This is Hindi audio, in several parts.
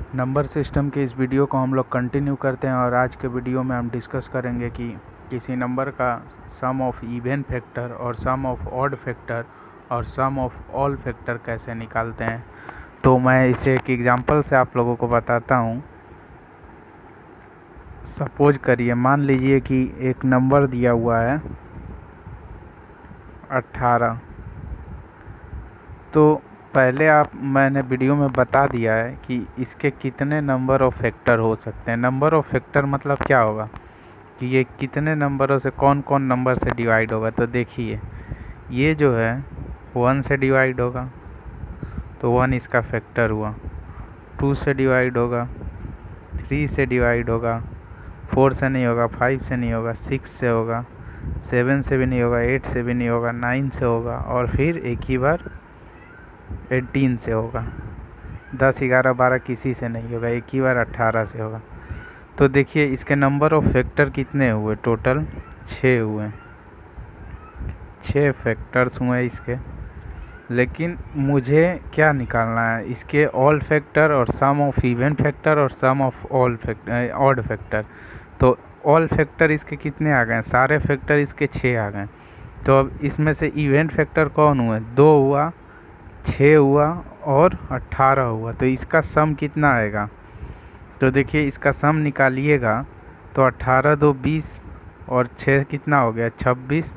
नंबर सिस्टम के इस वीडियो को हम लोग कंटिन्यू करते हैं और आज के वीडियो में हम डिस्कस करेंगे कि किसी नंबर का सम ऑफ इवन फैक्टर और सम ऑफ ऑड फैक्टर और सम ऑफ ऑल फैक्टर कैसे निकालते हैं। तो मैं इसे एक एग्जांपल से आप लोगों को बताता हूँ। सपोज करिए, मान लीजिए कि एक नंबर दिया हुआ है 18। तो पहले मैंने वीडियो में बता दिया है कि इसके कितने नंबर ऑफ फैक्टर हो सकते हैं। नंबर ऑफ फैक्टर मतलब क्या होगा कि ये कितने नंबरों से कौन कौन नंबर से डिवाइड होगा। तो देखिए, ये जो है 1 से डिवाइड होगा तो 1 इसका फैक्टर हुआ। 2 से डिवाइड होगा, 3 से डिवाइड होगा, 4 से नहीं होगा, 5 से नहीं होगा, 6 से होगा, 7 से भी नहीं होगा, 8 से भी नहीं होगा, 9 से होगा और फिर एक ही बार 18 से होगा। 10, 11, 12 किसी से नहीं होगा, एक ही बार 18 से होगा। तो देखिए इसके नंबर ऑफ फैक्टर कितने हुए, टोटल 6 हुए। 6 फैक्टर्स हुए इसके। लेकिन मुझे क्या निकालना है, इसके ऑल फैक्टर और सम ऑफ इवन फैक्टर और sum of all factor odd factor. तो ऑल फैक्टर इसके कितने आ गए, सारे फैक्टर इसके 6 आ गए। तो अब इसमें से इवन फैक्टर कौन हुए, 2 हुआ, 6 हुआ और 18 हुआ। तो इसका सम कितना आएगा, तो देखिए इसका सम निकालिएगा तो 18 2 20 और 6 कितना हो गया, 26।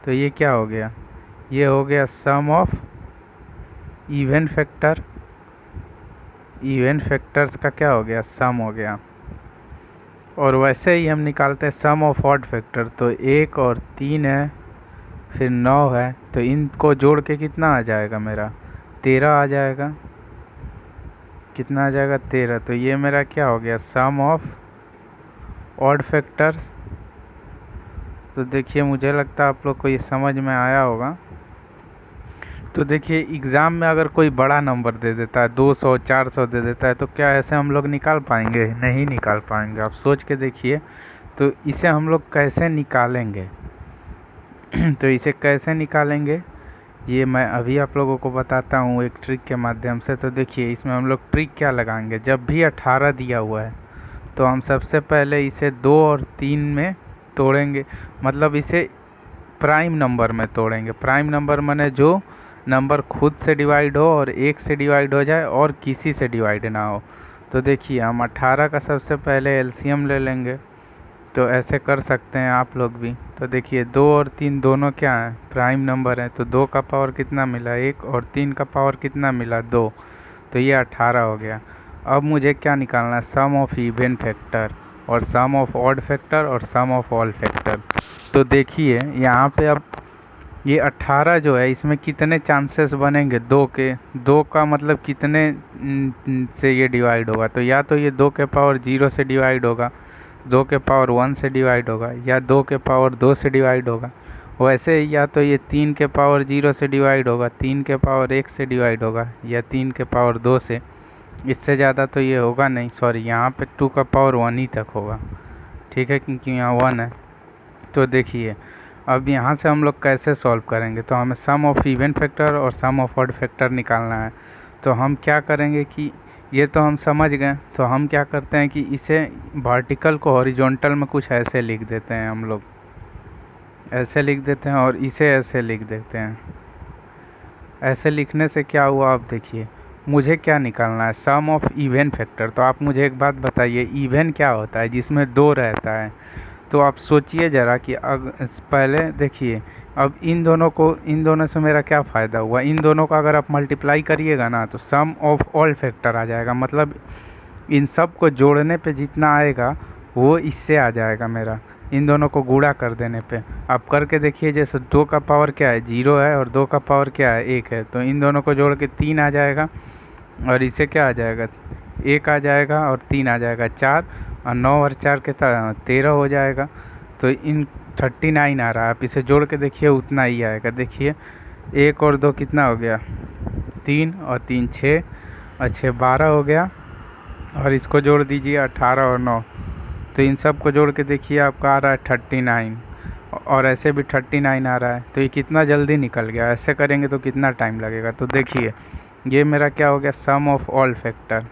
तो ये क्या हो गया, ये हो गया sum of even factor. Even factors का क्या हो गया, सम हो गया। और वैसे ही हम निकालते हैं सम ऑफ ऑड फैक्टर। तो 1 और 3 है, फिर 9 है, तो इनको जोड़ के कितना आ जाएगा, मेरा 13 आ जाएगा। कितना आ जाएगा, 13। तो ये मेरा क्या हो गया, सम ऑफ ऑड फैक्टर्स। तो देखिए मुझे लगता है आप लोग को ये समझ में आया होगा। तो देखिए एग्ज़ाम में अगर कोई बड़ा नंबर दे देता है, 200 400 दे देता है, तो क्या ऐसे हम लोग निकाल पाएंगे, नहीं निकाल पाएंगे। आप सोच के देखिए। तो इसे हम लोग कैसे निकालेंगे तो इसे कैसे निकालेंगे ये मैं अभी आप लोगों को बताता हूँ एक ट्रिक के माध्यम से। तो देखिए इसमें हम लोग ट्रिक क्या लगाएंगे, जब भी 18 दिया हुआ है तो हम सबसे पहले इसे 2 और 3 में तोड़ेंगे। मतलब इसे प्राइम नंबर में तोड़ेंगे। प्राइम नंबर माने जो नंबर खुद से डिवाइड हो और 1 से डिवाइड हो जाए और किसी से डिवाइड ना हो। तो देखिए हम 18 का सबसे पहले एलसीएम ले लेंगे। तो ऐसे कर सकते हैं आप लोग भी। तो देखिए 2 और 3 दोनों क्या हैं, प्राइम नंबर हैं। तो 2 का पावर कितना मिला, 1, और 3 का पावर कितना मिला, 2। तो ये 18 हो गया। अब मुझे क्या निकालना है, सम ऑफ इवन फैक्टर और सम ऑफ ऑड फैक्टर और सम ऑफ ऑल फैक्टर। तो देखिए यहाँ पे अब ये 18 जो है इसमें कितने चांसेस बनेंगे, 2 के। 2 का मतलब कितने से ये डिवाइड होगा। तो या तो ये 2 के पावर 0 से डिवाइड होगा, 2 के पावर 1 से डिवाइड होगा, या 2 के पावर 2 से डिवाइड होगा। वैसे या तो ये 3 के पावर 0 से डिवाइड होगा, 3 के पावर 1 से डिवाइड होगा, या 3 के पावर 2 से। इससे ज़्यादा तो ये होगा नहीं, सॉरी यहाँ पे 2 का पावर 1 ही तक होगा, ठीक है, क्योंकि यहाँ 1 है। तो देखिए अब यहाँ से हम लोग कैसे सॉल्व करेंगे, तो हमें सम ऑफ इवन फैक्टर और सम ऑफ ऑड फैक्टर निकालना है। तो हम क्या करेंगे कि ये तो हम समझ गए। तो हम क्या करते हैं कि इसे वर्टिकल को हॉरिजॉन्टल में कुछ ऐसे लिख देते हैं, हम लोग ऐसे लिख देते हैं और इसे ऐसे लिख देते हैं। ऐसे लिखने से क्या हुआ, आप देखिए मुझे क्या निकालना है, सम ऑफ इवन फैक्टर। तो आप मुझे एक बात बताइए, इवन क्या होता है, जिसमें 2 रहता है। तो आप सोचिए ज़रा कि पहले देखिए, अब इन दोनों से मेरा क्या फ़ायदा हुआ, इन दोनों का अगर आप मल्टीप्लाई करिएगा ना तो सम ऑफ ऑल फैक्टर आ जाएगा। मतलब इन सब को जोड़ने पे जितना आएगा वो इससे आ जाएगा मेरा, इन दोनों को गुणा कर देने पे। आप करके देखिए, जैसे 2 का पावर क्या है, 0 है, और 2 का पावर क्या है, 1 है। तो इन दोनों को जोड़ के 3 आ जाएगा, और इसे क्या आ जाएगा, 1 आ जाएगा और 3 आ जाएगा, 4, और 9 और 4 के 13 हो जाएगा। तो इन 39 आ रहा है, आप इसे जोड़ के देखिए उतना ही आएगा। देखिए 1 और 2 कितना हो गया, 3, और 3 6, और 6 12 हो गया। और इसको जोड़ दीजिए 18 और 9, तो इन सब को जोड़ के देखिए आपका आ रहा है 39, और ऐसे भी 39 आ रहा है। तो ये कितना जल्दी निकल गया। ऐसे करेंगे तो कितना टाइम लगेगा। तो देखिए ये मेरा क्या हो गया, sum of all factor.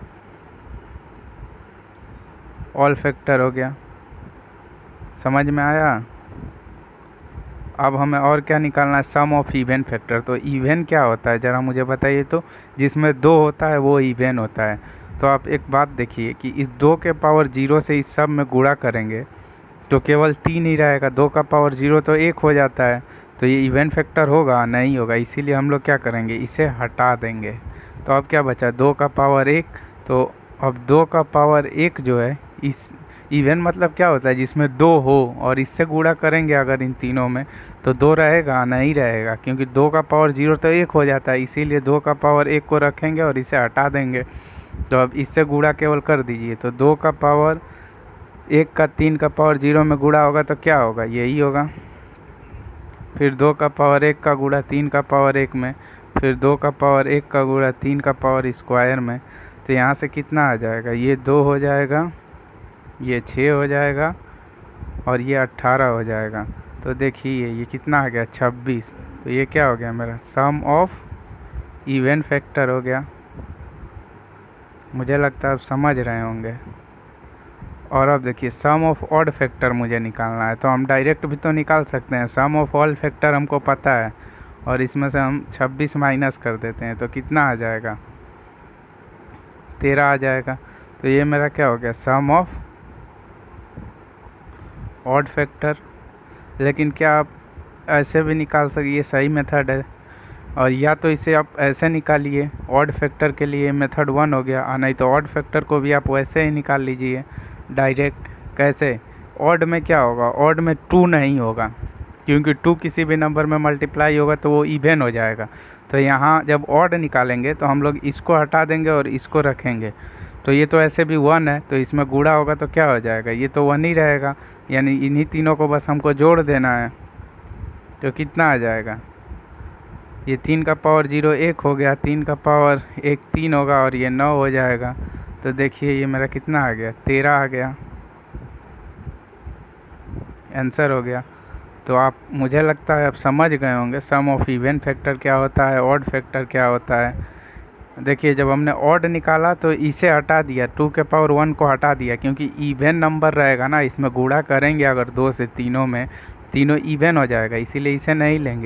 All factor हो गया। समझ में आया? अब हमें और क्या निकालना है, सम ऑफ इवन फैक्टर। तो इवन क्या होता है ज़रा मुझे बताइए तो, जिसमें 2 होता है वो इवन होता है। तो आप एक बात देखिए कि इस 2 के पावर 0 से इस सब में गुणा करेंगे तो केवल 3 ही रहेगा, 2 का पावर 0 तो 1 हो जाता है। तो ये इवन फैक्टर होगा नहीं होगा, इसीलिए हम लोग क्या करेंगे, इसे हटा देंगे। तो अब क्या बचा, 2 का पावर 1। तो अब 2 का पावर 1 जो है, इस इवन मतलब क्या होता है, जिसमें 2 हो और इससे गुणा करेंगे अगर इन तीनों में तो 2 रहेगा नहीं रहेगा, क्योंकि 2 का पावर 0 तो 1 हो जाता है, इसीलिए 2 का पावर 1 को रखेंगे और इसे हटा देंगे। तो अब इससे गुणा केवल कर दीजिए, तो 2 का पावर 1 का 3 का पावर 0 में गुणा होगा तो क्या होगा, यही होगा। फिर 2 का पावर 1 का गुणा 3 का पावर 1 में, फिर 2 का पावर 1 का गुणा 3 का पावर स्क्वायर में। तो यहाँ से कितना आ जाएगा, ये 2 हो जाएगा, ये 6 हो जाएगा और ये 18 हो जाएगा। तो देखिए ये कितना आ गया, 26। तो ये क्या हो गया मेरा, सम ऑफ इवन फैक्टर हो गया। मुझे लगता है आप समझ रहे होंगे। और अब देखिए सम ऑफ ऑड फैक्टर मुझे निकालना है, तो हम डायरेक्ट भी तो निकाल सकते हैं। सम ऑफ ऑल फैक्टर हमको पता है और इसमें से हम 26 माइनस कर देते हैं तो कितना आ जाएगा, 13 आ जाएगा। तो ये मेरा क्या हो गया, सम ऑफ ऑड फैक्टर। लेकिन क्या आप ऐसे भी निकाल सकिए, ये सही मेथड है। और या तो इसे आप ऐसे निकालिए, ऑड फैक्टर के लिए मेथड 1 हो गया, और नहीं तो ऑड फैक्टर को भी आप वैसे ही निकाल लीजिए डायरेक्ट। कैसे, ऑड में क्या होगा, ऑड में 2 नहीं होगा, क्योंकि 2 किसी भी नंबर में मल्टीप्लाई होगा तो वो इवन हो जाएगा। तो यहाँ जब ऑड निकालेंगे तो हम लोग इसको हटा देंगे और इसको रखेंगे। तो ये तो ऐसे भी 1 है, तो इसमें गुणा होगा तो क्या हो जाएगा, ये तो 1 ही रहेगा। यानी इन्हीं तीनों को बस हमको जोड़ देना है। तो कितना आ जाएगा, ये 3 का पावर 0 1 हो गया, 3 का पावर 1 3 होगा और ये 9 हो जाएगा। तो देखिए ये मेरा कितना आ गया, 13 आ गया, आंसर हो गया। तो आप, मुझे लगता है आप समझ गए होंगे सम ऑफ इवन फैक्टर क्या होता है, ऑड फैक्टर क्या होता है। देखिए जब हमने ऑड निकाला तो इसे हटा दिया, 2 के पावर 1 को हटा दिया, क्योंकि इवन नंबर रहेगा ना, इसमें गुणा करेंगे अगर 2 से तीनों में, तीनों इवन हो जाएगा, इसीलिए इसे नहीं लेंगे।